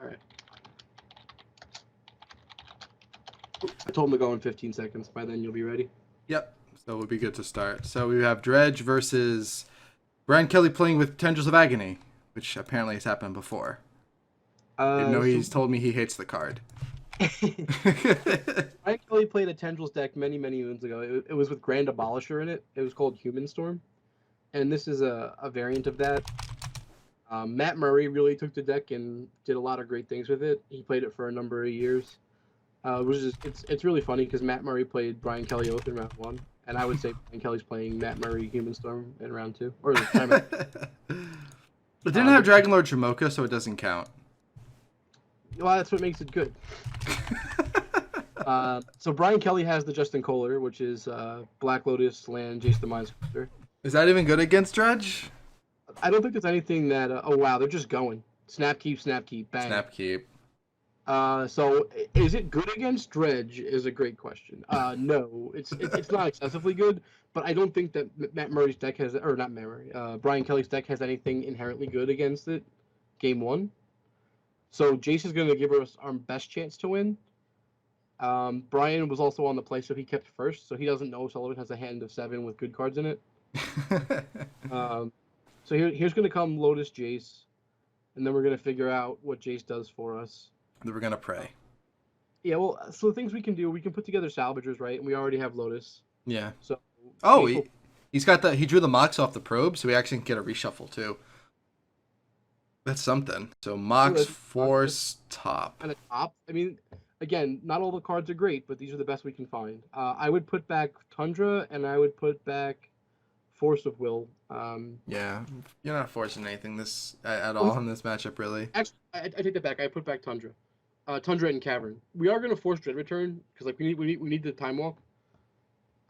All right. I told him to go in 15 seconds. By then, you'll be ready. Yep. So we'll be good to start. So we have Dredge versus Brian Kelly playing with Tendrils of Agony, which apparently has happened before. Even though he's told me he hates the card. Brian Kelly played a Tendrils deck many moons ago. It was with Grand Abolisher in it. It was called Human Storm. And this is a variant of that. Matt Murray really took the deck and did a lot of great things with it. He played it for a number of years. It's really funny because Matt Murray played Brian Kelly Oath in round 1. And I would say Brian Kelly's playing Matt Murray Human Storm in round 2. Or the time. It didn't have Dragon Lord Jamoka, so it doesn't count. Well, that's what makes it good. So Brian Kelly has the Justin Kohler, which is Black Lotus, land, Jace the Mindsculptor. Is that even good against Dredge? I don't think there's anything that... oh, wow, they're just going. Snap, keep, bang. Snap, keep. So is it good against Dredge is a great question. No, it's not excessively good, but I don't think that Matt Murray's deck has... Or not Matt Murray. Brian Kelly's deck has anything inherently good against it. Game 1. So Jace is going to give us our best chance to win. Brian was also on the play, so he kept first. So he doesn't know Sullivan has a hand of 7 with good cards in it. So here's going to come Lotus Jace, and then we're going to figure out what Jace does for us. Then we're going to pray. Yeah, well, so the things we can do, we can put together Salvagers, right? And we already have Lotus. Yeah. So. Oh, he's got he drew the Mox off the probe, so we actually can get a reshuffle too. That's something. So Mox, Force, top. And a top. I mean, again, not all the cards are great, but these are the best we can find. I would put back Tundra, and I would put back Force of Will. Yeah, you're not forcing anything at all in this matchup, really. Actually, I take that back. I put back Tundra. Tundra and Cavern. We are going to force Dread Return, because like we need the Time Walk.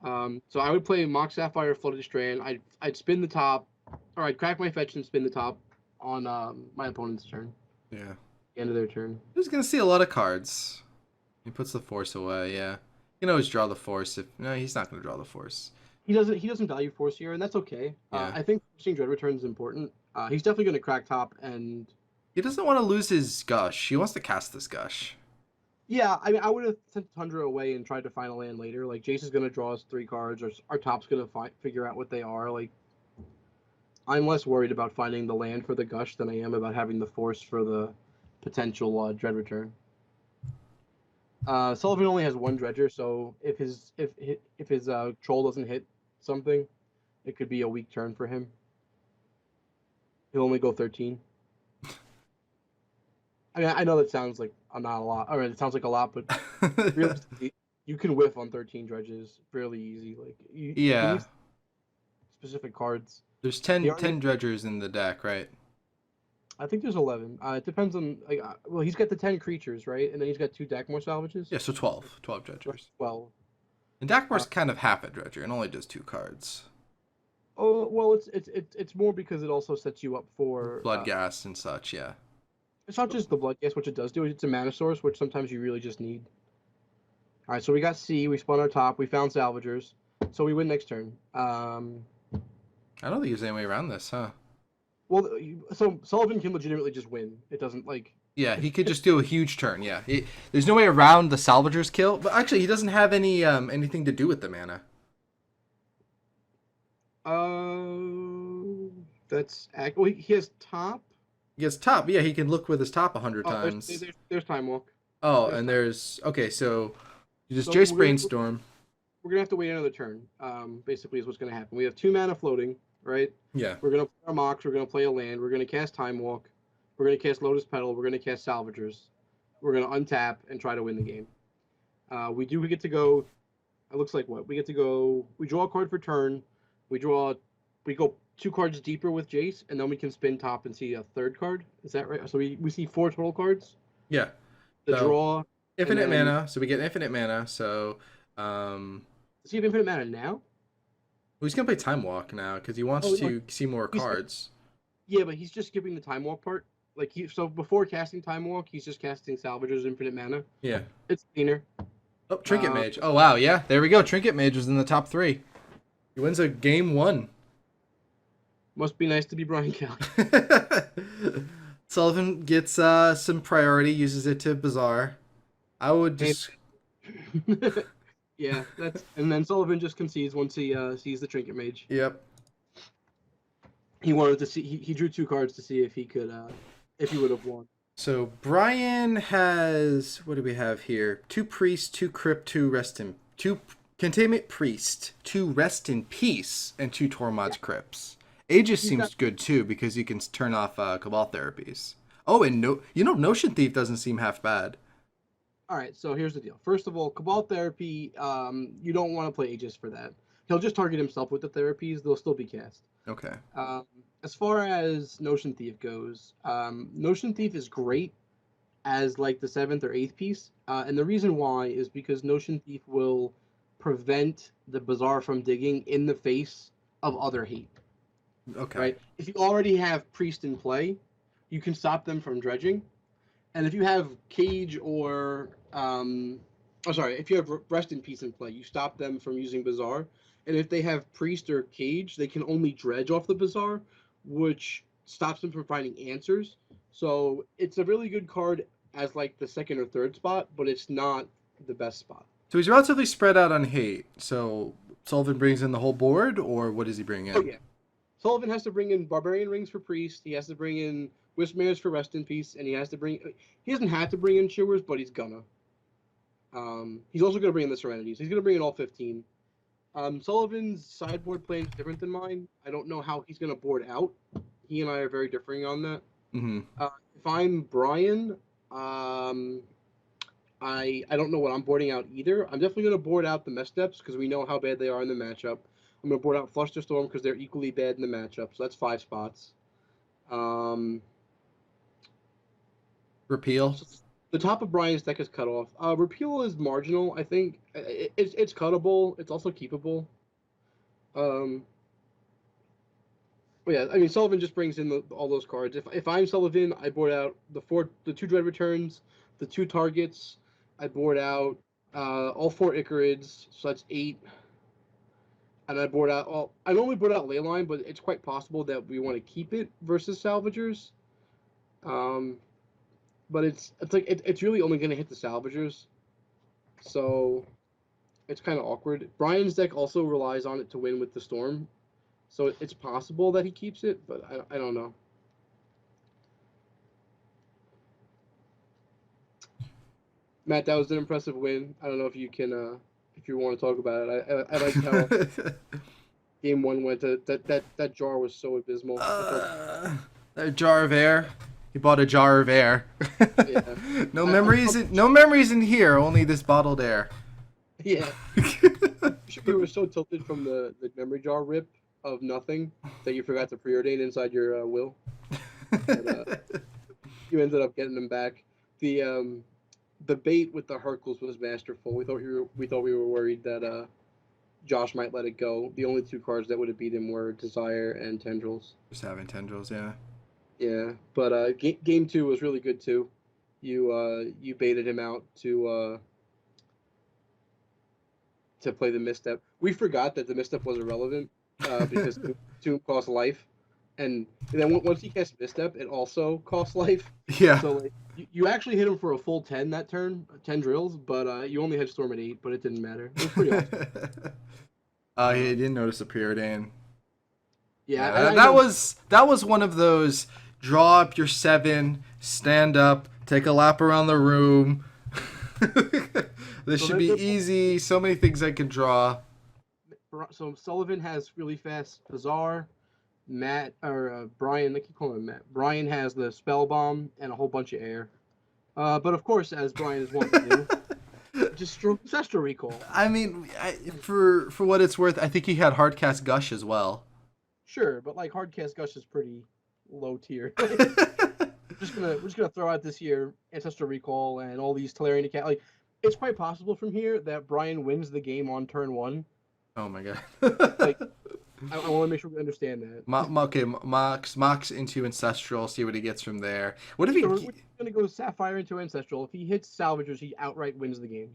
So I would play Mox Sapphire, Flooded Strand. I'd spin the top, or I'd crack my fetch and spin the top on my opponent's turn. Yeah. The end of their turn. He's going to see a lot of cards. He puts the Force away, yeah. You can always draw the Force. No, he's not going to draw the Force. He doesn't value Force here, and that's okay. Yeah. I think forcing Dread Return is important. He's definitely going to crack top, and... He doesn't want to lose his Gush. He wants to cast this Gush. Yeah, I mean, I would have sent Tundra away and tried to find a land later. Like, Jace is going to draw us 3 cards, or our top's going to figure out what they are. Like, I'm less worried about finding the land for the Gush than I am about having the Force for the potential Dread Return. Sullivan only has 1 Dredger, so if his troll doesn't hit something, it could be a weak turn for him. He'll only go 13. I mean, I know that sounds like not a lot. Or it sounds like a lot, but realistically, you can whiff on 13 dredges fairly easy. Like you need specific cards. There's 10 dredgers in the deck, right? I think there's 11. It depends on. Well, he's got the 10 creatures, right? And then he's got 2 Dakmor salvages. Yeah, so 12 dredgers. 12. And Dakmor's kind of half a dredger and only does 2 cards. Oh well, it's more because it also sets you up for blood gas and such. Yeah. It's not just the blood gas, which it does do. It's a mana source, which sometimes you really just need. All right, so we got C. We spun our top. We found salvagers, so we win next turn. I don't think there's any way around this, huh? Well, so Sullivan can legitimately just win. It doesn't like. Yeah, he could just do a huge turn. Yeah, there's no way around the salvagers kill. But actually, he doesn't have any anything to do with the mana. That's well, he has top. He has top. Yeah, he can look with his top 100 times. There's Time Walk. Oh, and there's okay. So you just Jace Brainstorm. We're gonna have to wait another turn. Basically, is what's gonna happen. We have 2 mana floating, right? Yeah. We're gonna play our Mox. We're gonna play a land. We're gonna cast Time Walk. We're gonna cast Lotus Petal. We're gonna cast Salvagers. We're gonna untap and try to win the game. We get to go. It looks like what we get to go. We draw a card for turn. We go 2 cards deeper with Jace, and then we can spin top and see a 3rd card. Is that right? So we see 4 total cards. Yeah. The draw. Infinite mana. So we get infinite mana. So. Does he have infinite mana now? Well, he's gonna play Time Walk now because he wants to see more cards. Yeah, but he's just skipping the Time Walk part. Like so before casting Time Walk, he's just casting Salvager's infinite mana. Yeah. It's cleaner. Oh, Trinket Mage. Oh wow, yeah. There we go. Trinket Mage was in the top 3. He wins a game 1. Must be nice to be Brian Kelly. Sullivan gets some priority, uses it to Bazaar. I would And just. yeah, and then Sullivan just concedes once he sees the Trinket Mage. Yep. He wanted to see. He drew 2 cards to see if he could, if he would have won. So Brian has, what do we have here? 2 priests, 2 crypt, 2 containment priest, 2 rest in peace, and 2 Tormod's crypts. Aegis seems good too because you can turn off Cabal therapies. Oh, and Notion Thief doesn't seem half bad. All right, so here's the deal. First of all, Cabal Therapy, you don't want to play Aegis for that. He'll just target himself with the therapies. They'll still be cast. Okay. As far as Notion Thief goes, Notion Thief is great as like the 7th or 8th piece. And the reason why is because Notion Thief will prevent the Bazaar from digging in the face of other hate. Okay. Right? If you already have Priest in play, you can stop them from dredging. And if you have Cage or if you have Rest in Peace in play, you stop them from using Bazaar. And if they have Priest or Cage, they can only dredge off the Bazaar, which stops them from finding answers. So it's a really good card as like the 2nd or 3rd spot, but it's not the best spot. So he's relatively spread out on hate. So Sullivan brings in the whole board, or what does he bring in? Oh yeah, Sullivan has to bring in Barbarian Rings for Priest. He has to bring in Wismares for Rest in Peace, and he doesn't have to bring in Chewers, but he's gonna. He's also gonna bring in the Serenities. He's gonna bring in all 15. Sullivan's sideboard play is different than mine. I don't know how he's gonna board out. He and I are very differing on that. Mm-hmm. If I'm Brian, I don't know what I'm boarding out either. I'm definitely gonna board out the Missteps because we know how bad they are in the matchup. I'm gonna board out Flusterstorm because they're equally bad in the matchup. So that's 5 spots. Repeal. So the top of Brian's deck is cut off. Repeal is marginal. I think it's cuttable. It's also keepable. But yeah, I mean Sullivan just brings in all those cards. If I'm Sullivan, I board out the 2 Dread Returns, the 2 targets. I board out all 4 Icarids, so that's 8. And I board out I normally board out Leyline, but it's quite possible that we want to keep it versus Salvagers. But it's really only going to hit the Salvagers, so it's kind of awkward. Brian's deck also relies on it to win with the Storm, so it's possible that he keeps it, but I don't know. Matt, that was an impressive win. I don't know if you can, if you want to talk about it. I like how game 1 went. That jar was so abysmal. That jar of air. He bought a jar of air. Yeah. No memories in here. Only this bottled air. Yeah. You were so tilted from the memory jar rip of nothing that you forgot to preordain inside your will. But, you ended up getting them back. The bait with the Hercules was masterful. We thought we were worried that Josh might let it go. The only 2 cards that would have beat him were Desire and Tendrils. Just having Tendrils, yeah. Yeah, but game 2 was really good too. You baited him out to play the misstep. We forgot that the misstep was irrelevant because Tomb costs life, and then once he casts misstep, it also costs life. Yeah. So like, you actually hit him for a full 10 that turn, 10 drills, but you only had Storm at 8, but it didn't matter. It was pretty awesome. He didn't notice the preordain. Yeah, that was one of those. Draw up your 7, stand up, take a lap around the room. This should be easy. So many things I can draw. So Sullivan has really fast Bazaar. Brian, I keep calling him Matt. Brian has the Spell Bomb and a whole bunch of air. But of course, as Brian is wanting to do, just Ancestral Recall. I mean, for what it's worth, I think he had Hardcast Gush as well. Sure, but like Hardcast Gush is pretty low tier. We're just gonna throw out this year Ancestral Recall and all these Tolarian Cat. Like, it's quite possible from here that Brian wins the game on turn 1. Oh my god! Like, I want to make sure we understand that. Okay, Mox into Ancestral. See what he gets from there. What if we're gonna go Sapphire into Ancestral. If he hits Salvagers, he outright wins the game.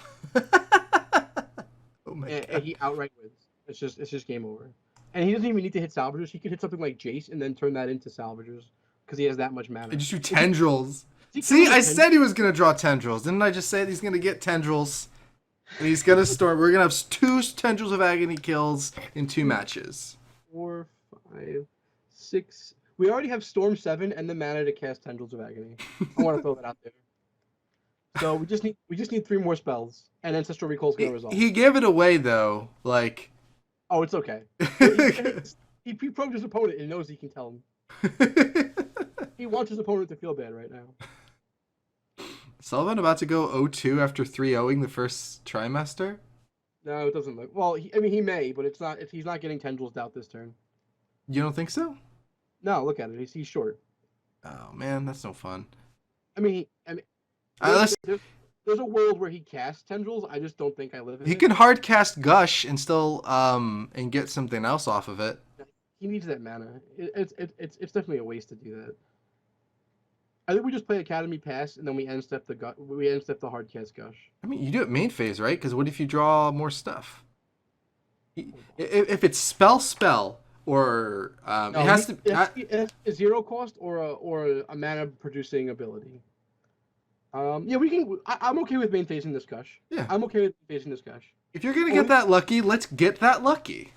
Oh my god! And he outright wins. It's just game over. And he doesn't even need to hit Salvagers. He could hit something like Jace and then turn that into Salvagers. because he has that much mana. I just do tendrils. He See, kills I a said he was gonna draw tendrils. Didn't I just say he's gonna get tendrils? And he's gonna storm. We're gonna have 2 tendrils of agony kills in 2 matches. 4, 5, 6. We already have Storm 7 and the mana to cast Tendrils of Agony. I want to throw that out there. So we just need 3 more spells, and Ancestral Recall's gonna resolve. He gave it away though. Like, oh, it's okay. He probed his opponent and knows he can tell him. He wants his opponent to feel bad right now. Sullivan about to go 0-2 after 3-0ing the first trimester? No, it doesn't look. Well, he may, but it's not. If he's not getting Tendrils out this turn. You don't think so? No, look at it. He's short. Oh man, that's no fun. There's a world where he casts Tendrils. I just don't think I live in it. He can hard cast Gush and still and get something else off of it. He needs that mana. It's definitely a waste to do that. I think we just play Academy Pass and then we end step the hard cast Gush. I mean, you do it main phase, right? Because what if you draw more stuff? If it's spell, or No, it has to. It has to be a 0 cost or a mana producing ability. Yeah, we can. I'm okay with main phasing this Gush. Yeah, I'm okay with phasing this Gush. If you're gonna get that lucky, let's get that lucky.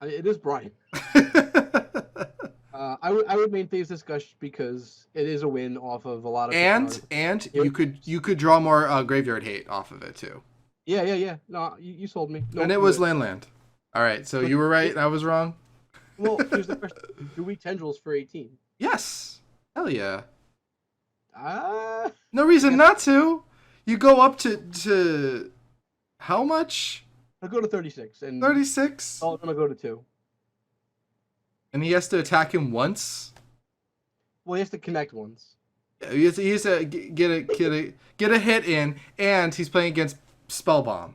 It is Brian. I would main phase this Gush because it is a win off of a lot of. And you could draw more graveyard hate off of it too. Yeah. No, you sold me. No, and it was land. All right, so you were right. I was wrong. Well, here's the question: do we tendrils for 18? Yes. Hell yeah. No reason not to. You go up to how much? I'll go to 36. And 36? I'm gonna go to 2. And he has to attack him once? Well, he has to connect once. Yeah, he has to get a hit in, and he's playing against Spellbomb.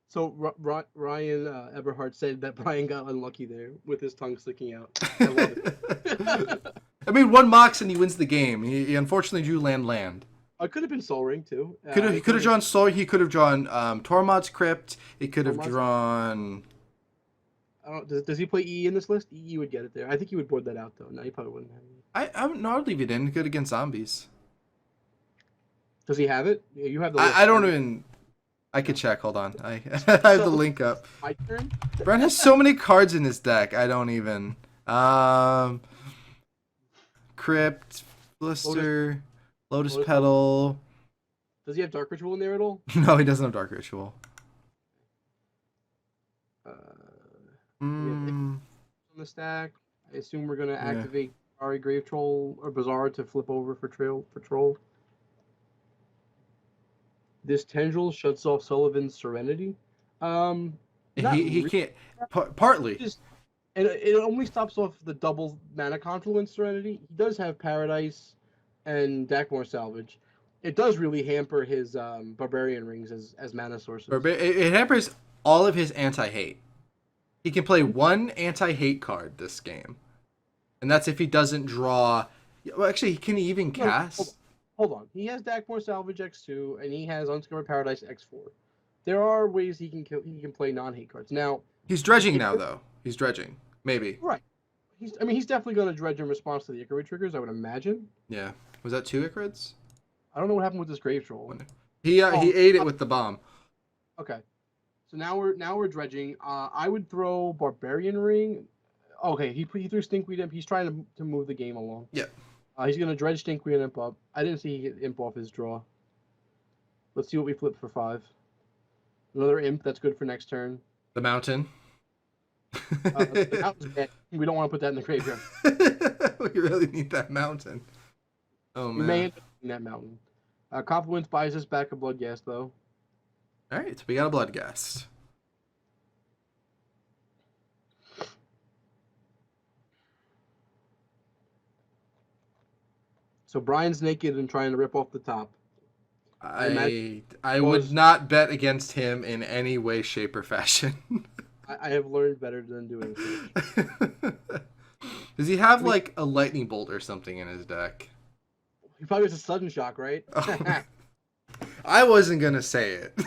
So Ryan Eberhardt said that Brian got unlucky there with his tongue sticking out. I love it. I mean, 1 Mox and he wins the game. He unfortunately drew land. I could have been Soul Ring too. He could have drawn Soul. He could have drawn Tormod's Crypt. He could have drawn. Does he play EE in this list? EE would get it there. I think he would board that out though. No, he probably wouldn't have it. I'd leave it in. Good against zombies. Does he have it? Yeah, you have the. I don't even. I could check. Hold on. I have the link up. My turn. Brent has so many cards in his deck. I don't even. Crypt, Blister, Lotus Petal. Does he have Dark Ritual in there at all? No, he doesn't have Dark Ritual. On the stack. I assume we're gonna activate Ari Grave Troll or Bazaar to flip over for Troll. This Tendril shuts off Sullivan's Serenity. He can't. Partly. And it only stops off the double mana confluence Serenity. He does have Paradise and Dakmor Salvage. It does really hamper his Barbarian Rings as mana sources. It hampers all of his anti-hate. He can play 1 anti-hate card this game. And that's if he doesn't draw... Well, actually, can he even cast? Hold on. He has Dakmor Salvage X2, and he has Unscovered Paradise X4. There are ways he can play non-hate cards. Now... He's dredging now, though. He's dredging. Maybe. Right. He's definitely going to dredge in response to the Icarus triggers, I would imagine. Yeah. Was that 2 Icarids? I don't know what happened with this Grave Troll. He ate it with the bomb. Okay. So now we're dredging. I would throw Barbarian Ring. Okay, he threw Stinkweed Imp. He's trying to move the game along. Yeah. He's going to dredge Stinkweed Imp up. I didn't see he get Imp off his draw. Let's see what we flip for 5. Another Imp. That's good for next turn. The Mountain. The mountain's bad. We don't want to put that in the graveyard. We really need that mountain. Oh, man. We may end up in that mountain. Confluence buys us back a Bloodghast, though. All right, so we got a Bloodghast. So Brian's naked and trying to rip off the top. I would not bet against him in any way, shape, or fashion. I have learned better than doing so. Does he have like a lightning bolt or something in his deck? He probably has a sudden shock, right? Oh. I wasn't gonna say it.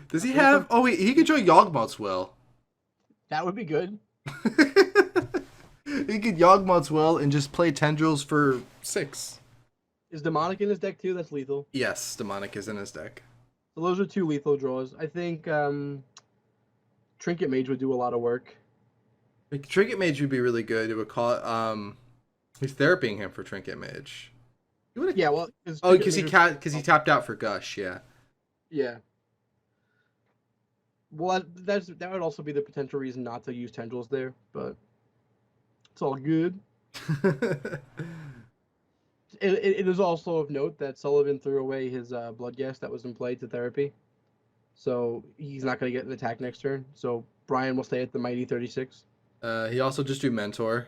Does he have? Oh wait, he could join Yawgmoth's Will. That would be good. He could Yawgmoth's Will and just play Tendrils for 6. Is Demonic in his deck too? That's lethal. Yes, Demonic is in his deck. So those are 2 lethal draws. I think Trinket Mage would do a lot of work. Trinket Mage would be really good. It would call he's therapying him for Trinket Mage. Yeah, well, because he tapped out for Gush, yeah. Yeah. Well, that would also be the potential reason not to use Tendrils there, but it's all good. It is also of note that Sullivan threw away his Bloodghast that was in play to therapy, so he's not going to get an attack next turn. So Brian will stay at the mighty 36. He also just do Mentor.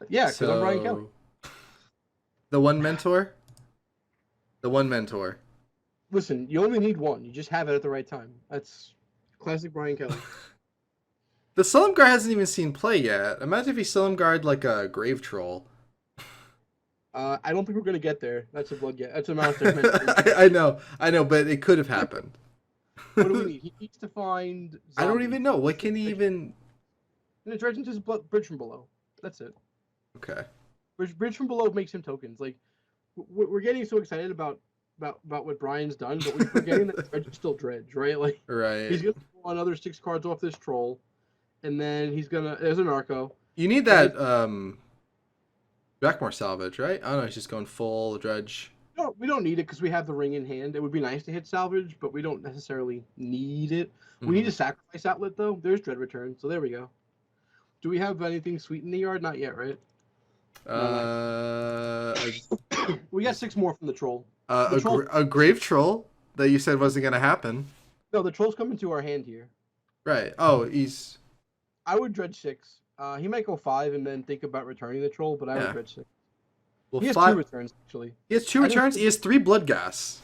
Yeah, because I'm Brian Kelly. The one Mentor? The one Mentor. Listen, you only need one. You just have it at the right time. That's classic Brian Kelly. The Sullivan Guard hasn't even seen play yet. Imagine if he Sullivan Guard like a Grave Troll. I don't think we're gonna get there. That's a That's a monster. I know, but it could have happened. What do we need? He needs to find. Zombies. I don't even know. What can he even? And it dredge into his bridge from below. That's it. Okay. Bridge from below makes him tokens. Like we're getting so excited about what Brian's done, but we're forgetting that dredge is still dredge, right? Like right. He's gonna pull another 6 cards off this troll, and then he's gonna. There's a narco. You need that Blackmore salvage, right? I don't know. He's just going full dredge. No, we don't need it because we have the ring in hand. It would be nice to hit salvage, but we don't necessarily need it. We need a sacrifice outlet though. There's dread return, so there we go. Do we have anything sweet in the yard? Not yet, right? We got 6 more from the troll. A grave troll that you said wasn't gonna happen. No, the troll's coming to our hand here. Right. Oh, he's. I would dredge 6. He might go 5 and then think about returning the troll, but I would dredge 6. Well, he has 2 returns actually. He has 2 returns. He has 3 blood gas.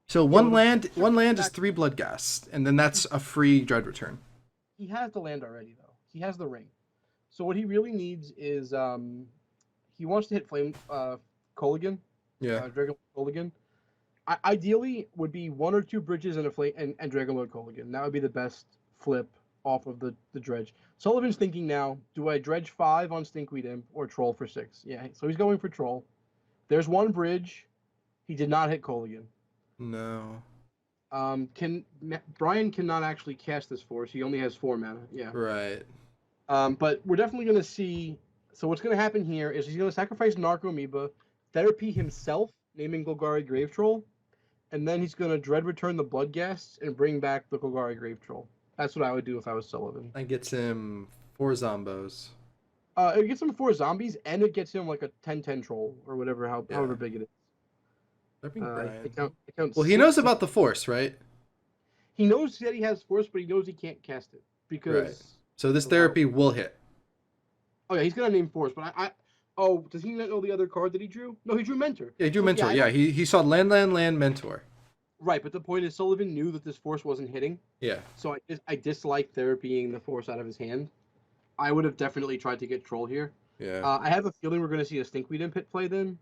So one land is 3 blood gas, and then that's a free dread return. He has the land already though. He has the ring. So what he really needs is he wants to hit Flame Colligan. Yeah. Dragon Colligan. Ideally would be 1 or 2 bridges and a flame and Dragonlord Colligan. That would be the best flip off of the dredge. Sullivan's thinking now, do I dredge 5 on Stinkweed Imp or troll for 6? Yeah, so he's going for troll. There's 1 bridge. He did not hit Colligan. No. Brian cannot actually cast this force. He only has 4 mana. Yeah. Right. But we're definitely going to see. So what's going to happen here is he's going to sacrifice Narcomoeba, therapy himself, naming Golgari Grave Troll, and then he's going to dread return the Bloodghast and bring back the Golgari Grave Troll. That's what I would do if I was Sullivan. That gets him 4 zombos. It gets him 4 zombies, and it gets him like a 10-10 troll or whatever, however big it is. I count well, he knows about the force, right? He knows that he has force, but he knows he can't cast it because. Right. So this therapy will hit. Oh yeah, he's gonna name force, but Oh, does he not know the other card that he drew? No, he drew Mentor. Yeah, he drew Mentor. Yeah, he saw land, Mentor. Right, but the point is Sullivan knew that this force wasn't hitting. Yeah. So I dislike therapying the force out of his hand. I would have definitely tried to get troll here. Yeah. I have a feeling we're going to see a Stinkweed Imp hit play then.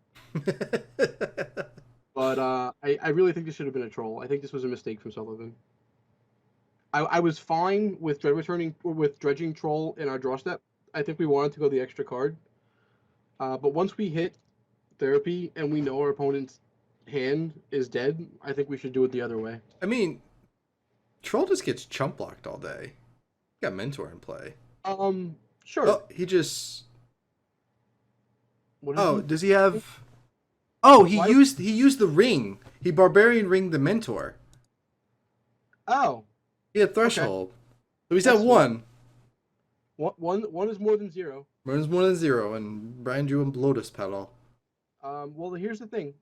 But I really think this should have been a troll. I think this was a mistake from Sullivan. I was fine with dredging troll in our draw step. I think we wanted to go the extra card. But once we hit therapy and we know our opponent's hand is dead, I think we should do it the other way. I mean, troll just gets chump blocked all day. Got Mentor in play. Sure. Oh, he just. Does he have? Oh, he used the ring. He barbarian ringed the Mentor. Oh. He had threshold. Okay. So he's at 1. One is more than 0. One is more than 0, and Brian drew a Lotus Petal. Well, here's the thing.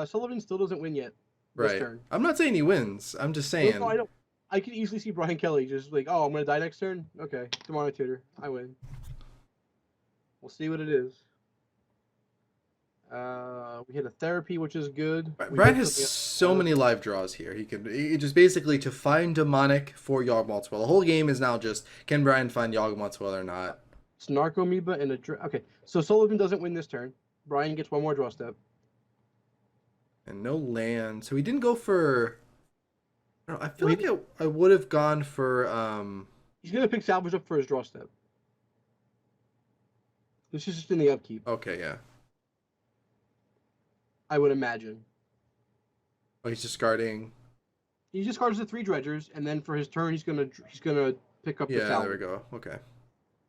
Sullivan still doesn't win yet. Right. This turn. I'm not saying he wins. I'm just saying. No, I don't. I can easily see Brian Kelly just like, oh, I'm gonna die next turn. Okay, Demonic Tutor, I win. We'll see what it is. We hit a therapy, which is good. Brian has so many live draws here. He just basically to find Demonic for Yawgmoth's Will. The whole game is now just, can Brian find Yawgmoth's Will or not? It's Narcomoeba and okay. So Sullivan doesn't win this turn. Brian gets 1 more draw step. And no land. So he didn't go for. I feel like I would have gone for. He's gonna pick salvage up for his draw step. This is just in the upkeep, Okay, yeah. I would imagine. Oh, he's discarding. He just cards the 3 dredgers, and then for his turn, he's gonna pick up the Yeah, there we salvage. go. Okay.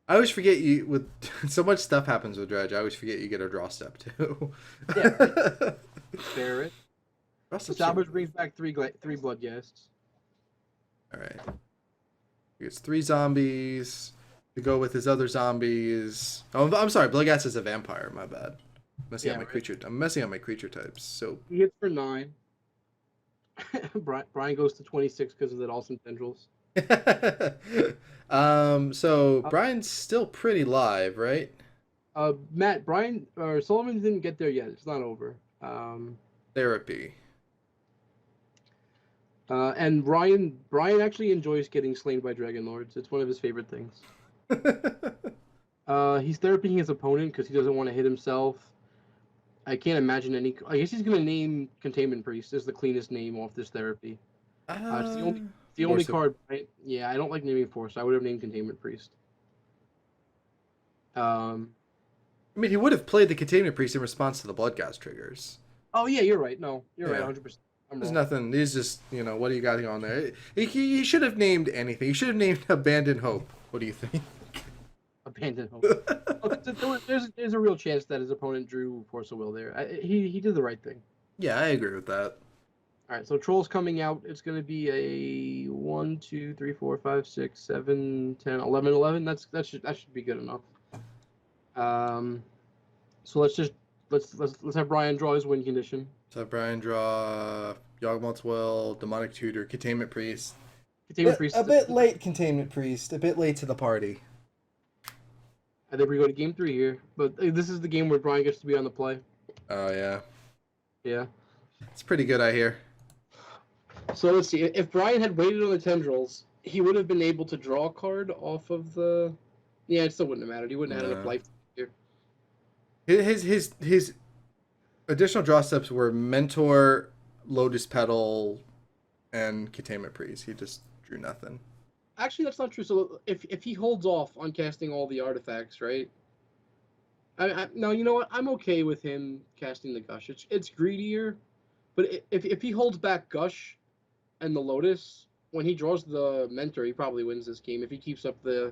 I always forget you with so much stuff happens with dredge. I always forget you get a draw step too. Yeah, right. Spare it. Draw The steps salvage brings back 3 blood ghasts. All right. He gets 3 zombies to go with his other zombies. Oh, I'm sorry. Bloodghast is a vampire. My bad. Messing Yeah, up my right. creature. I'm messing up my creature types. So He hits for 9. Brian goes to 26 because of that awesome tendrils. so Uh, Brian's still pretty live, right? Matt, Brian or Sullivan didn't get there yet. It's not over. Therapy. And Brian actually enjoys getting slain by Dragon Lords. It's one of his favorite things. He's therapying his opponent because he doesn't want to hit himself. I can't imagine any. I guess he's gonna name Containment Priest as the cleanest name off this therapy. It's the only Force of- card. Right? Yeah, I don't like naming Force. I would have named Containment Priest. I mean, he would have played the Containment Priest in response to the Bloodghast triggers. Oh yeah, you're right. No, you're right. Yeah. 100%. I'm There's wrong. nothing. He's just, what do you got on there? He should have named anything. He should have named Abandoned Hope. What do you think? Abandon Hope. There's a real chance that his opponent drew Force of Will there. He did the right thing. Yeah, I agree with that. All right, so Troll's coming out. It's going to be a 1, 2, 3, 4, 5, 6, 7, 10, 11, 11. That should be good enough. So let's have Brian draw his win condition. So Brian draw Yawgmoth's Will, Demonic Tutor, Containment Priest. Containment Priest. A bit late, Containment Priest. A bit late to the party. I think we go to game 3 here, but this is the game where Brian gets to be on the play. Oh yeah, Yeah. it's pretty good, I hear. So let's see. If Brian had waited on the tendrils, he would have been able to draw a card off of the. Yeah, it still wouldn't have mattered. He wouldn't have had enough life here. His additional draw steps were Mentor, Lotus Petal, and Containment Priest. He just drew nothing. Actually, that's not true. So if he holds off on casting all the artifacts, right? No, you know what? I'm okay with him casting the Gush. It's greedier, but if he holds back Gush and the Lotus, when he draws the Mentor, he probably wins this game if he keeps up the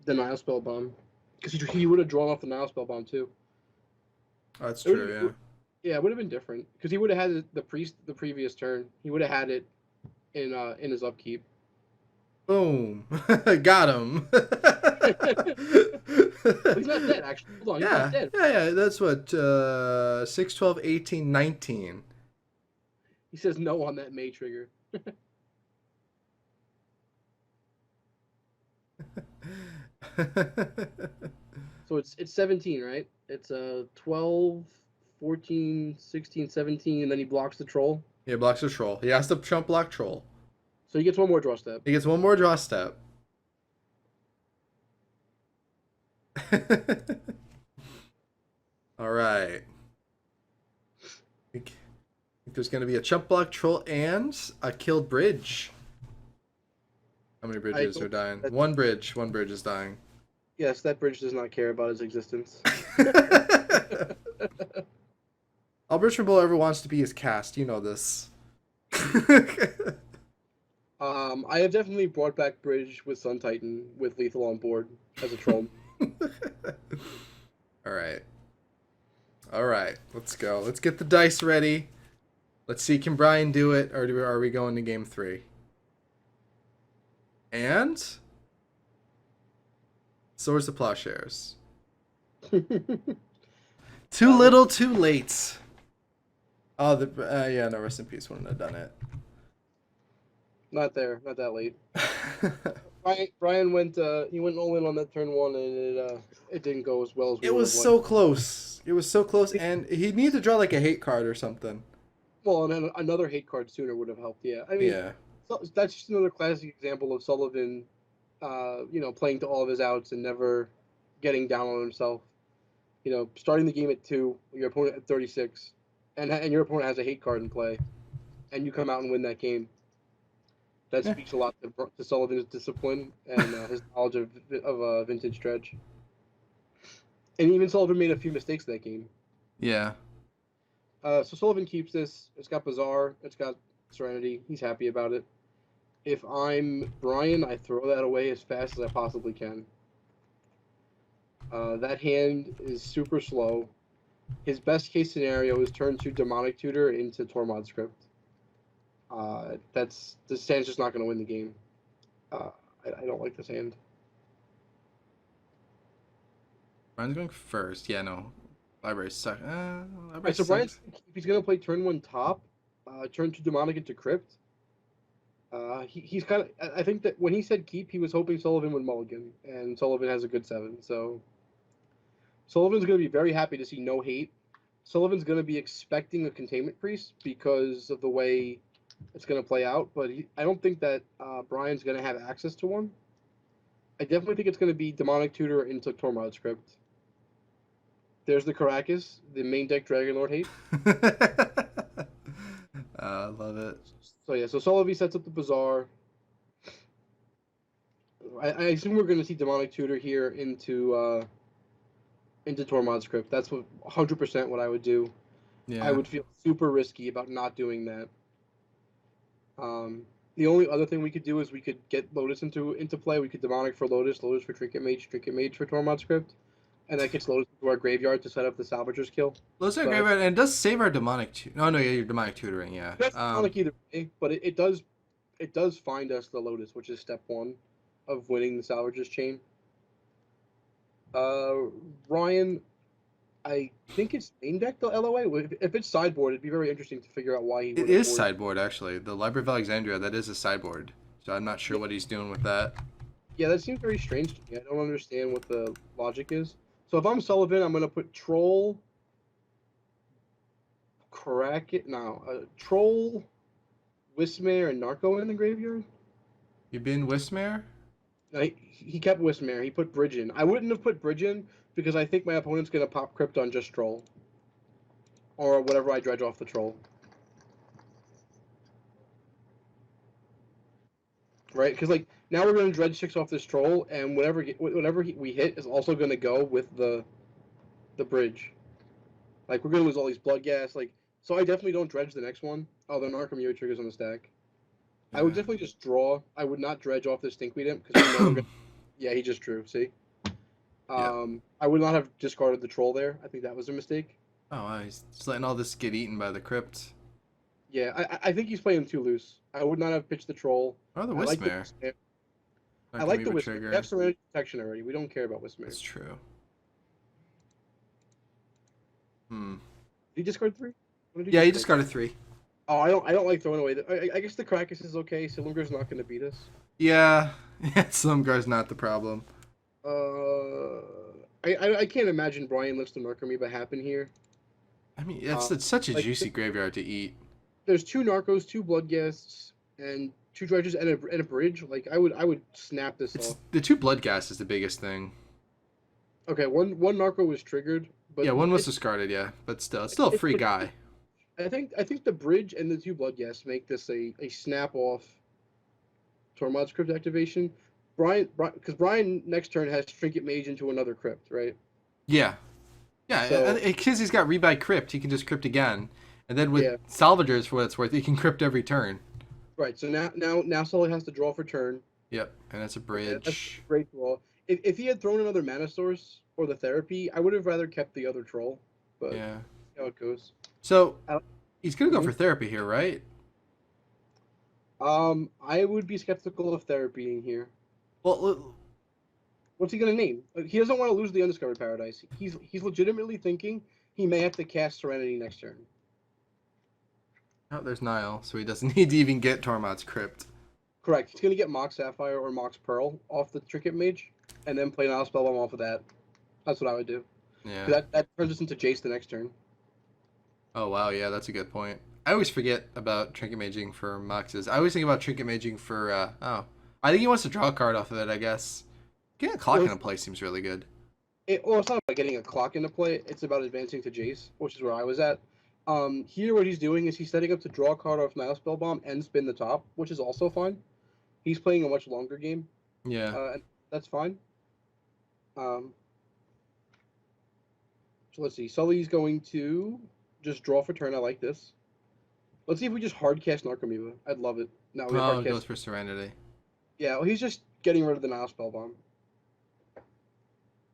Nile Spell Bomb, because he would have drawn off the Nile Spell Bomb too. Oh, that's true, yeah. Yeah, it would have been different because he would have had the Priest the previous turn. He would have had it in his upkeep. Boom. Got him. He's not dead, actually. Hold on, he's not dead. Yeah. That's what, 6, 12, 18, 19. He says no on that May trigger. So it's 17, right? It's 12, 14, 16, 17, and then he blocks the Troll. He blocks the Troll. He has to chump block Troll. So he gets one more draw step. He gets one more draw step. All right. I think there's going to be a chump block Troll and a killed bridge. How many bridges are dying? One bridge. One bridge is dying. Yes, that bridge does not care about his existence. All Bridge Bull ever wants to be is cast. You know this. I have definitely brought back Bridge with Sun Titan with Lethal on board as a troll. All right. Let's go. Let's get the dice ready. Let's see, can Brian do it, or are we going to game 3? And Swords of Plowshares. Too little, too late. Oh, no, rest in peace. Wouldn't have done it. Not that late. Brian went all in on that turn 1, and it didn't go as well as we It was so close. It was so close, and he needed to draw like a hate card or something. Well, and then another hate card sooner would have helped. Yeah, I mean, yeah. So that's just another classic example of Sullivan, playing to all of his outs and never getting down on himself. Starting the game at 2, your opponent at 36, and your opponent has a hate card in play, and you come out and win that game. That speaks a lot to Sullivan's discipline and his knowledge of vintage dredge. And even Sullivan made a few mistakes that game. Yeah. So Sullivan keeps this. It's got Bazaar. It's got Serenity. He's happy about it. If I'm Brian, I throw that away as fast as I possibly can. That hand is super slow. His best case scenario is turn 2 Demonic Tutor into Tormod Script. This hand's just not going to win the game. I don't like this hand. Brian's going first. Yeah, no. Library sucks. Library Right, so sucks. Brian's, if he's going to play turn 1 top, turn 2 Demonic into Crypt. He's kind of. I think that when he said keep, he was hoping Sullivan would mulligan, and Sullivan has a good 7. So Sullivan's going to be very happy to see no hate. Sullivan's going to be expecting a Containment Priest because of the way it's going to play out, but I don't think that Brian's going to have access to one. I definitely think it's going to be Demonic Tutor into Tormod Script. There's the Caracas, the main deck Dragon Lord hate. I love it. So yeah, so Sullivan sets up the Bazaar. I assume we're going to see Demonic Tutor here into Tormod Script. That's 100% what I would do. Yeah. I would feel super risky about not doing that. The only other thing we could do is we could get Lotus into play. We could Demonic for Lotus, Lotus for Trinket Mage for Tormod Script, and that gets Lotus into our graveyard to set up the Salvager's Kill. Lotus in our graveyard, and it does save our demonic. Oh no, yeah, you're demonic tutoring, yeah. That's Demonic either way, but it does find us the Lotus, which is step 1 of winning the Salvager's Chain. Ryan, I think it's main deck the LOA. If it's sideboard, it'd be very interesting to figure out why he. It is sideboard actually. The Library of Alexandria, that is a sideboard. So I'm not sure what he's doing with that. Yeah, that seems very strange to me. I don't understand what the logic is. So if I'm Sullivan, I'm gonna put Troll, Troll, Wismare, and Narco in the graveyard. You been Wismare? He kept Wismare. He put Bridge in. I wouldn't have put Bridge in because I think my opponent's going to pop Crypt on just Troll. Or whatever I dredge off the Troll. Right? Because, like, now we're going to dredge 6 off this Troll, and whatever we hit is also going to go with the Bridge. Like, we're going to lose all these Blood Gas. Like, so I definitely don't dredge the next one. Oh, the Narcomeo triggers on the stack. Yeah. I would definitely just draw. I would not dredge off this Stinkweed Imp because yeah, he just drew. See, I would not have discarded the Troll there. I think that was a mistake. Oh, he's just letting all this get eaten by the Crypt. Yeah, I think he's playing too loose. I would not have pitched the Troll. Or the Wismare. I like the Wismare. We have Serenity Protection already. We don't care about Wismare. That's true. Did he discard 3? Yeah, he discarded 3. Oh, I don't like throwing away. I guess the Krakus is okay. Silumgar's not going to beat us. Yeah, Silumgar's not the problem. I can't imagine Brian lets the Narcomoeba happen here. I mean, it's such a juicy graveyard to eat. There's 2 Narcos, 2 Bloodghasts, and 2 Dredges and a Bridge. Like I would snap this off. The 2 Bloodghast is the biggest thing. Okay, one Narco was triggered, but yeah, one was discarded. Yeah, but it's still a free guy. I think the Bridge and the 2 Bloodghasts make this a snap off Tormod Crypt activation. Because Brian next turn has Trinket Mage into another Crypt, right? Yeah, because he's got Rebuy Crypt, he can just Crypt again, and then with Salvagers, for what it's worth, he can Crypt every turn. Right. So now Sully has to draw for turn. Yep, and that's a Bridge. Okay, that's a great draw. If he had thrown another Mana Source or the Therapy, I would have rather kept the other Troll. But yeah, how it goes. So he's gonna go for Therapy here, right? I would be skeptical of Therapy in here. Well, what's he gonna name? He doesn't want to lose the Undiscovered Paradise. He's legitimately thinking he may have to cast Serenity next turn. Oh, there's Nile, so he doesn't need to even get Tormod's Crypt. Correct. He's gonna get Mox Sapphire or Mox Pearl off the Trinket Mage, and then play Nile Spellbomb off of that. That's what I would do. Yeah. That turns us into Jace the next turn. Oh wow, yeah, that's a good point. I always forget about Trinket Maging for Moxes. I always think about Trinket Maging for I think he wants to draw a card off of it, I guess. Getting a clock into play seems really good. It's not about getting a clock into play. It's about advancing to Jace, which is where I was at. Here what he's doing is he's setting up to draw a card off Nile Spellbomb and spin the top, which is also fine. He's playing a much longer game. Yeah. And that's fine. So let's see. Sully's going to just draw for turn. I like this. Let's see if we just hard cast Narcomoeba. I'd love it. No, we Oh, hard it goes cast. for Serenity. Yeah, well, he's just getting rid of the Nile Spellbomb.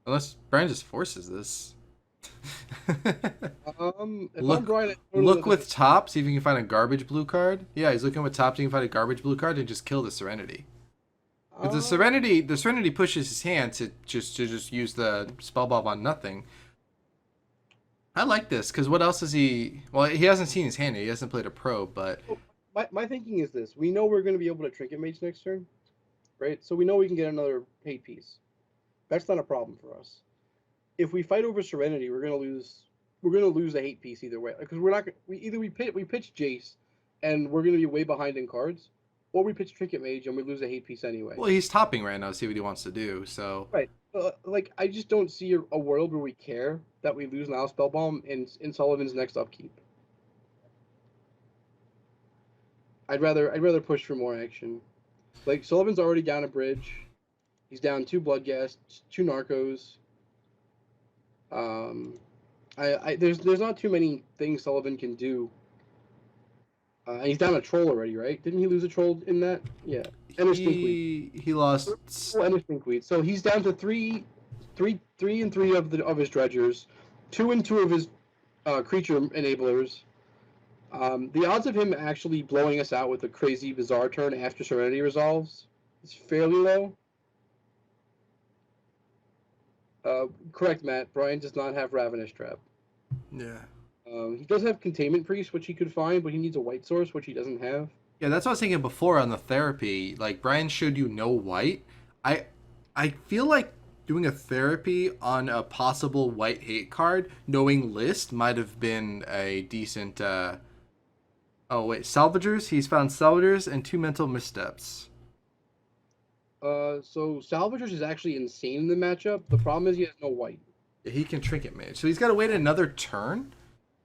Unless Brian just forces this. If I'm Brian, I Look with top, see if you can find a garbage blue card. Yeah, he's looking with top, so you can find a garbage blue card and just kill the Serenity. But the Serenity pushes his hand to just use the spell bomb on nothing. I like this because what else is he? Well, he hasn't seen his hand yet. He hasn't played a pro, but my thinking is this: we know we're going to be able to Trinket Mage next turn, right? So we know we can get another hate piece. That's not a problem for us. If we fight over Serenity, we're gonna lose. We're gonna lose a hate piece either way because we're not. We pitch Jace, and we're gonna be way behind in cards, or we pitch Trinket Mage and we lose a hate piece anyway. well, he's topping right now to see what he wants to do. So Right. Like I just don't see a world where we care that we lose Nile Spellbomb in Sullivan's next upkeep. I'd rather push for more action. Like Sullivan's already down a bridge. He's down 2 Bloodghast, 2 Narcos. There's not too many things Sullivan can do. And he's down a troll already, right? Didn't he lose a troll in that? Yeah. And a Stinkweed. he lost. And a Stinkweed. So he's down to 3 and 3 of his dredgers, 2 and 2 of his creature enablers. The odds of him actually blowing us out with a crazy bizarre turn after Serenity resolves is fairly low. Correct, Matt. Brian does not have Ravenous Trap. Yeah. He does have Containment Priest, which he could find, but he needs a white source, which he doesn't have. Yeah, that's what I was thinking before on the therapy. Like Brian showed you no white. I feel like doing a therapy on a possible white hate card, knowing list might have been a decent. Oh wait, salvagers. He's found salvagers and 2 mental missteps. So Salvagers is actually insane in the matchup. The problem is he has no white. Yeah, he can Trinket Mage, so he's got to wait another turn.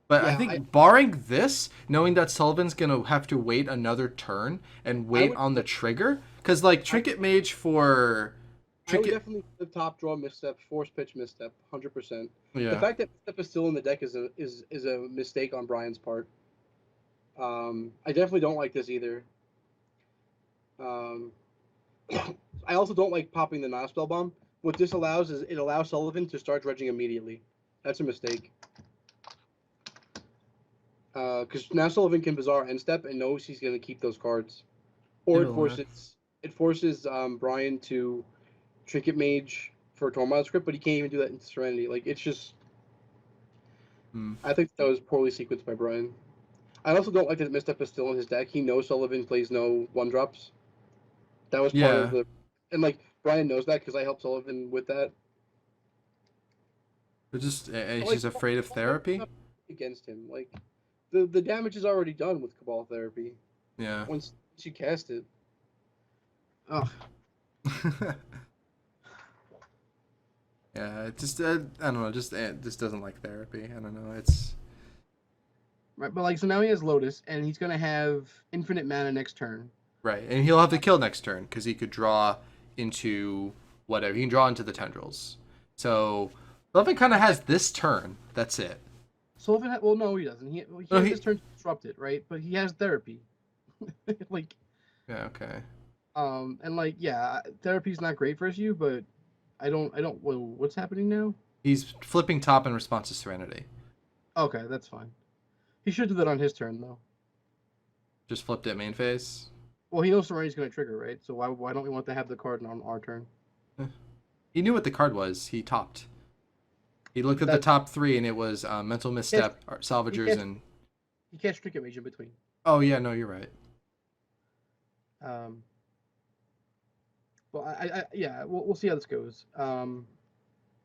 But Yeah, I think barring this, knowing that Sullivan's gonna have to wait another turn and wait on the trigger, because like Trinket Mage for I would definitely the top draw misstep, force pitch misstep, 100%. Yeah. The fact that misstep is still in the deck is a mistake on Brian's part. I definitely don't like this either. I also don't like popping the Nile Spellbomb. What this allows is it allows Sullivan to start dredging immediately. That's a mistake. Because now Sullivan can Bizarre end step and knows he's going to keep those cards. Or it forces Brian to Trinket Mage for Tormod's script, but he can't even do that in Serenity. Like, it's just... I think that was poorly sequenced by Brian. I also don't like that Misstep is still in his deck. He knows Sullivan plays no 1-drops. That was part of the... And, like, Brian knows that because I helped Sullivan with that. He's just afraid of therapy? Against him. Like, the damage is already done with Cabal Therapy. Yeah. Once you cast it. Ugh. Yeah, it just, I don't know, just doesn't like therapy. I don't know, it's... Right, but, like, so now he has Lotus, and he's going to have infinite mana next turn. Right, and he'll have to kill next turn, because he could draw into whatever. He can draw into the tendrils. So, Sullivan kind of has this turn. That's it. Sullivan, well, no, he doesn't. He has his turn disrupted, right? But he has therapy. Like... Yeah, okay. And, like, yeah, therapy's not great for you, but I don't, well, what's happening now? He's flipping top in response to Serenity. Okay, that's fine. He should do that on his turn, though. Just flipped it main phase? Well, he knows Serenity's going to trigger, right? So why don't we want to have the card on our turn? He knew what the card was. He topped. He looked at the top 3, and it was Mental Misstep, Salvagers, and... He can't Trinket Mage in between. Oh, yeah, no, you're right. Well, yeah, we'll see how this goes.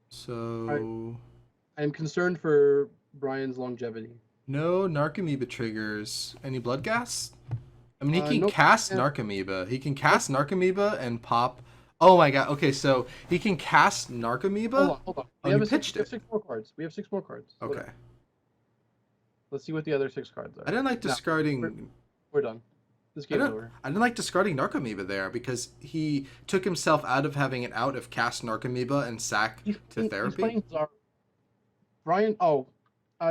So... I'm concerned for Brian's longevity. No Narcomoeba triggers any Bloodghast? I mean, he can cast Narcomoeba. He can cast Narcomoeba and pop... Oh my god, okay, so he can cast Narcomoeba? Hold on. We have 6 more cards. We have 6 more cards. Okay. Let's see what the other 6 cards are. I didn't like discarding... We're done. This game's over. I didn't like discarding Narcomoeba there because he took himself out of having it out of cast Narcomoeba and sack to therapy. Brian. Oh,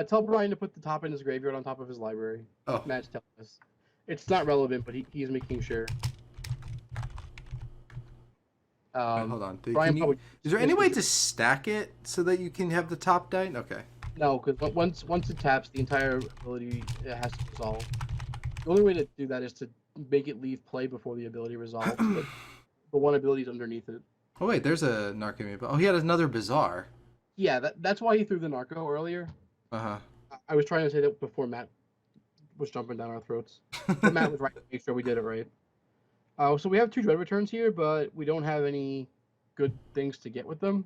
tell Brian to put the top in his graveyard on top of his library. Oh, Matt's telling us. It's not relevant, but he's making sure. wait, hold on. Brian Can you? probably Is there any missed way it. to stack it so that you can have the top die? Okay. No, because once it taps, the entire ability has to resolve. The only way to do that is to make it leave play before the ability resolves. But the one ability is underneath it. Oh wait, there's a Narcomoeba. Oh, he had another Bizarre. Yeah, that's why he threw the Narco earlier. Uh I was trying to say that before Matt was jumping down our throats. But Matt was right to make sure we did it right. So we have 2 dread returns here, but we don't have any good things to get with them.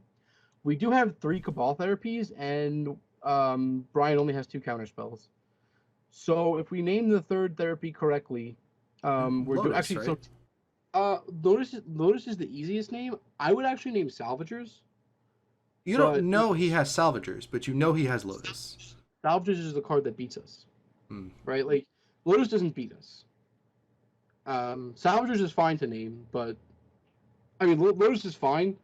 We do have 3 Cabal therapies, and Brian only has 2 counter spells. So if we name the 3rd therapy correctly, we're Lotus, actually right? so. Lotus is the easiest name. I would actually name Salvagers. You don't know he has Salvagers, but you know he has Lotus. Salvagers is the card that beats us, Hmm. right? Like Lotus doesn't beat us. Salvagers is fine to name, but I mean Lotus is fine.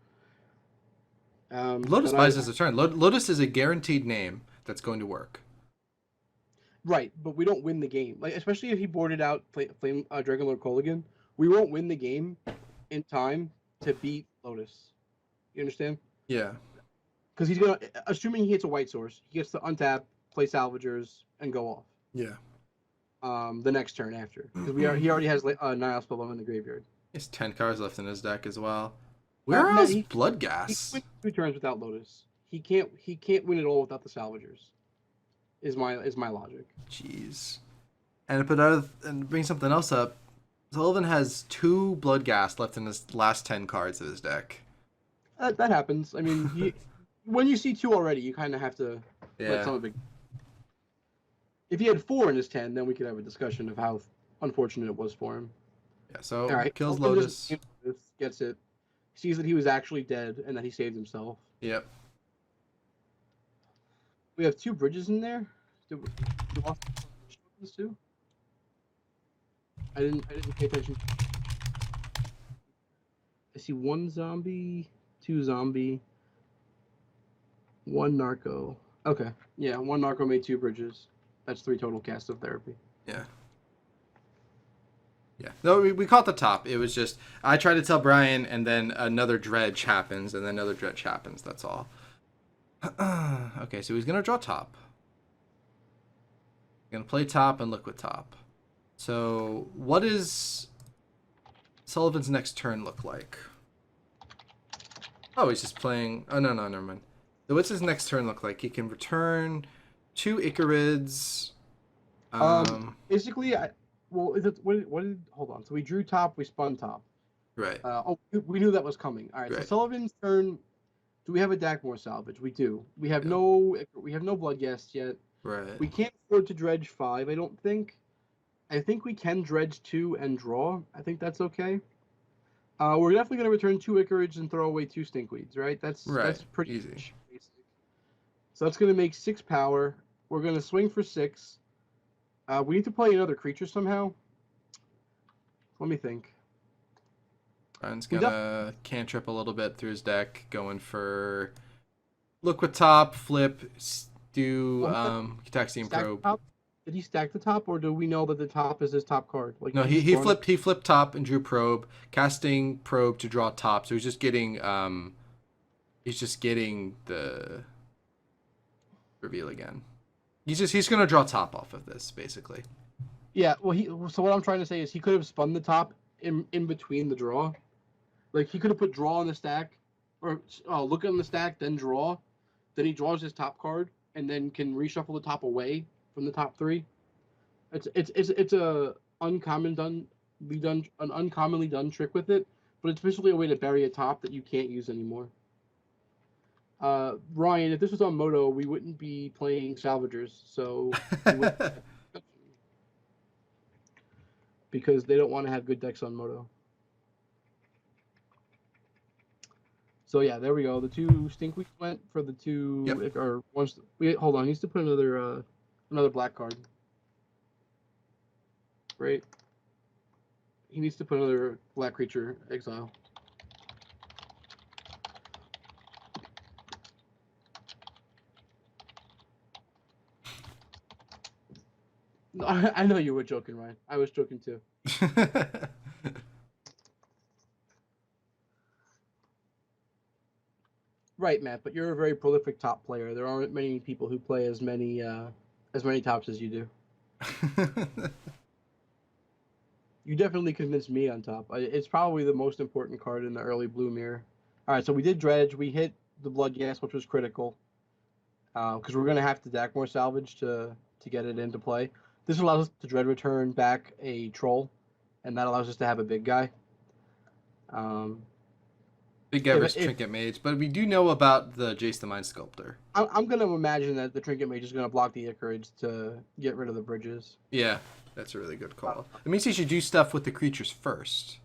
Lotus buys us a turn. Lotus is a guaranteed name that's going to work. Right, but we don't win the game. Like especially if he boarded out Flame Dragonlord Kolaghan, we won't win the game in time to beat Lotus. You understand? Yeah. Because he's gonna, assuming he hits a white source, he gets to untap, play Salvagers, and go off. Yeah. The next turn after, because he already has Nihil Spellbomb in the graveyard. He has 10 cards left in his deck as well. Where else? Bloodgas. He can win 2 turns without Lotus. He can't win it all without the Salvagers. Is my logic. Jeez. And bring something else up. Sullivan has 2 Bloodgas left in his last 10 cards of his deck. That happens. I mean, when you see 2 already, you kind of have to let some of it. If he had 4 in his 10, then we could have a discussion of how unfortunate it was for him. Yeah, so all right. kills Lotus. Gets it. Sees that he was actually dead and that he saved himself. Yep. We have 2 bridges in there. Do we lost these 2? I didn't pay attention. I see 1 zombie, 2 zombie, 1 narco. Okay. Yeah, 1 narco made 2 bridges. That's 3 total cast of therapy. Yeah. Yeah. No, we caught the top. It was just I tried to tell Brian, and then another dredge happens, and then another dredge happens. That's all. Okay, so he's gonna draw top. Gonna play top and liquid top. So what does Sullivan's next turn look like? Oh, he's just playing. Oh no, never mind. So what's his next turn look like? He can return 2 Icarids. Basically, what did hold on? So we drew top, we spun top. Right. We knew that was coming. All right. Right. So Sullivan's turn. Do we have a Dakmore salvage? We do. We have no Bloodghast yet. Right. We can't afford to dredge 5. I don't think. I think we can dredge 2 and draw. I think that's okay. We're definitely going to return 2 Icarids and throw away 2 Stinkweeds, right? That's pretty easy. Basic. So that's going to make 6 power. We're going to swing for 6. We need to play another creature somehow. Let me think. Brian's gonna cantrip a little bit through his deck, going for liquid top, flip, do Cataxian Probe. Did he stack the top, or do we know that the top is his top card? Like no, he flipped top and drew Probe, casting Probe to draw top. So he's just getting the reveal again. He's gonna draw top off of this basically. Yeah, well so what I'm trying to say is he could have spun the top in between the draw. Like he could have put draw on the stack, or look on the stack, then draw. Then he draws his top card, and then can reshuffle the top away from the top 3. It's a uncommonly done trick with it, but it's basically a way to bury a top that you can't use anymore. Ryan, if this was on Moto, we wouldn't be playing Salvagers, so because they don't want to have good decks on Moto. So yeah, there we go. The 2 Stinkweeds went for the 2 or once. Hold on, he needs to put another black card. Right. He needs to put another black creature exile. No, I know you were joking, Ryan. I was joking too. Right, Matt. But you're a very prolific top player. There aren't many people who play as many tops as you do. You definitely convinced me on top. It's probably the most important card in the early blue mirror. All right, so we did dredge. We hit the blood gas, which was critical, because we're gonna have to deck more salvage to get it into play. This allows us to dread return back a troll, and that allows us to have a big guy. Big guy versus Trinket Mage, but we do know about the Jace the Mind Sculptor. I'm gonna imagine that the Trinket Mage is gonna block the Ichorids to get rid of the bridges. Yeah, that's a really good call. It means you should do stuff with the creatures first,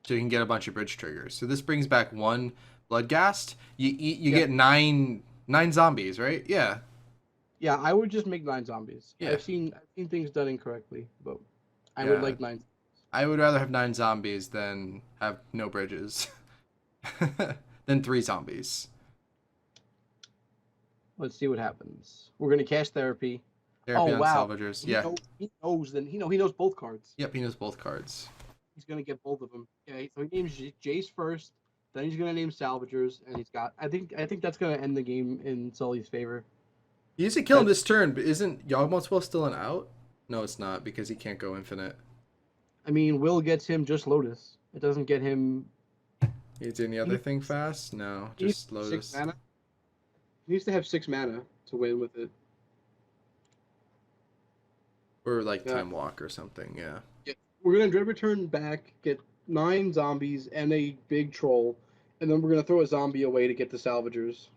so you can get a bunch of bridge triggers. So this brings back 1 Bloodghast. You get 9 zombies, right? Yeah. Yeah, I would just make 9 zombies. Yeah. I've seen things done incorrectly, but I would like 9. I would rather have 9 zombies than have no bridges. Than 3 zombies. Let's see what happens. We're gonna cast therapy. Therapy on Salvagers. He knows both cards. Yep, he knows both cards. He's gonna get both of them. Okay, so he names Jace first, then he's gonna name Salvagers, and he's got. I think that's gonna end the game in Sully's favor. He used to kill him this turn, but isn't Yawgmoth's still an out? No, it's not, because he can't go infinite. I mean, Will gets him just Lotus. It doesn't get him. Is any other thing fast? No, just Lotus. 6 mana. He needs to have 6 mana to win with it. Or like Time Walk or something, yeah. We're gonna dread return back, get 9 zombies and a big troll, and then we're gonna throw a zombie away to get the Salvagers.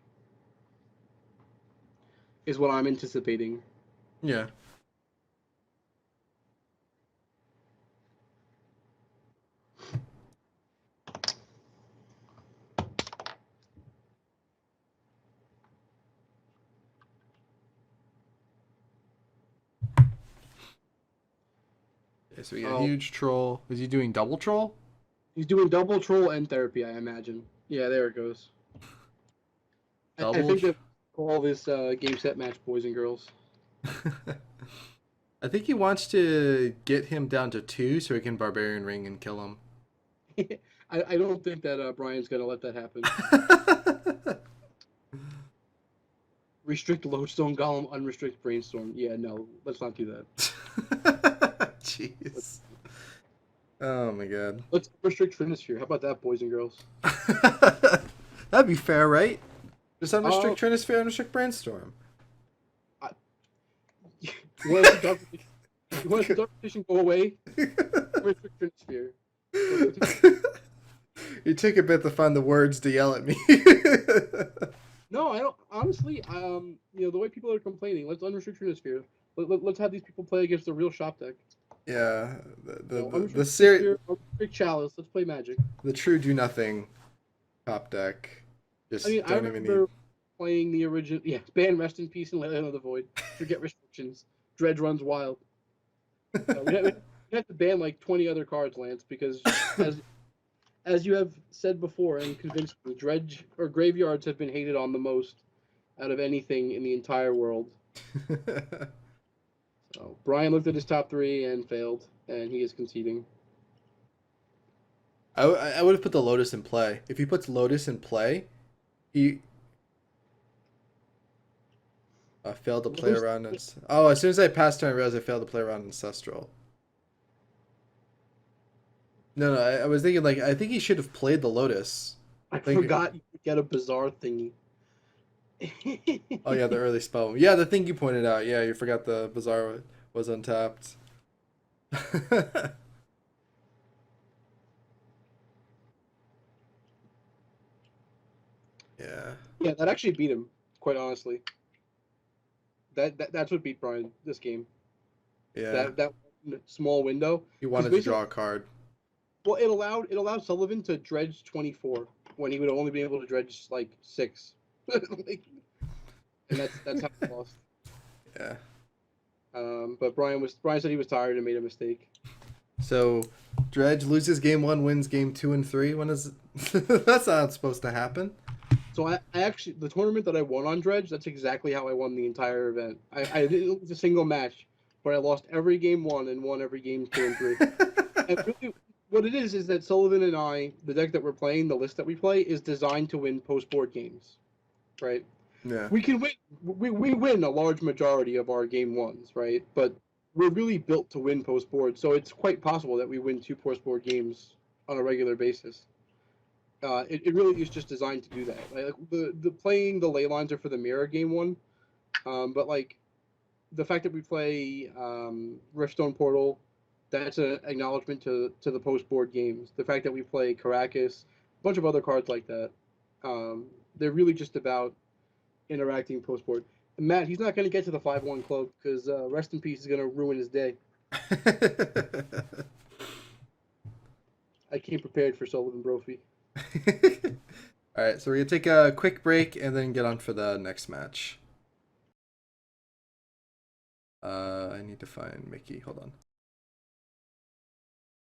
Is what I'm anticipating. Yeah. So we got a huge troll. Is he doing double troll? He's doing double troll and therapy, I imagine. Yeah, there it goes. I think that all this game set match, boys and girls. I think he wants to get him down to 2 so he can Barbarian Ring and kill him. I don't think that Brian's going to let that happen. Restrict Lodestone Golem, unrestrict Brainstorm. Yeah, no, let's not do that. Jeez. Oh my god. Let's restrict Trinisphere. How about that, boys and girls? That'd be fair, right? Just unrestrict Trinisphere, unrestrict Brainstorm. You want the Dark Petition go away? Restrict Trinisphere. You took a bit to find the words to yell at me. No, I don't. Honestly, the way people are complaining, let's unrestrict Trinisphere. Let's have these people play against the real shop deck. Yeah, the serious big chalice. Let's play Magic. The true do nothing top deck. Just I don't even need. Playing the original. Yeah, ban Rest in Peace and Land of the Void. Forget restrictions. Dredge runs wild. We have to ban like 20 other cards, Lance, because as you have said before and convinced me, dredge or graveyards have been hated on the most out of anything in the entire world. So Brian looked at his top 3 and failed, and he is conceding. I would have put the Lotus in play. If he puts Lotus in play, he failed to play around. As soon as I passed turn, I realized I failed to play around Ancestral. No, I was thinking I think he should have played the Lotus. I forgot you could get a bizarre thingy. Oh yeah, the early spell. Yeah, the thing you pointed out. Yeah, you forgot the Bazaar was untapped. Yeah. Yeah, that actually beat him, quite honestly. That's what beat Brian this game. Yeah. That small window. He wanted to draw a card. Well, it allowed Sullivan to dredge 24 when he would only be able to dredge like 6. And that's how he lost. Yeah. But Brian said he was tired and made a mistake. So, Dredge loses game 1, wins game 2 and 3. When is that's not supposed to happen? So I actually, the tournament that I won on Dredge, that's exactly how I won the entire event. I didn't lose a single match but I lost every game 1 and won every game 2 and 3. And really, what it is that Sullivan and I, the deck that we're playing, the list that we play, is designed to win post-board games, right? Yeah. We can win. We win a large majority of our game 1s, right? But we're really built to win post-board, so it's quite possible that we win 2 post-board games on a regular basis. It really is just designed to do that. Like the playing the ley lines are for the mirror game 1, but like the fact that we play Riftstone Portal, that's an acknowledgement to the post board games. The fact that we play Caracas, a bunch of other cards like that, they're really just about interacting post board. Matt, he's not going to get to the 5-1 club because Rest in Peace is going to ruin his day. I came prepared for Sullivan Brophy. All right, so we're gonna take a quick break and then get on for the next match. I need to find Mickey. Hold on.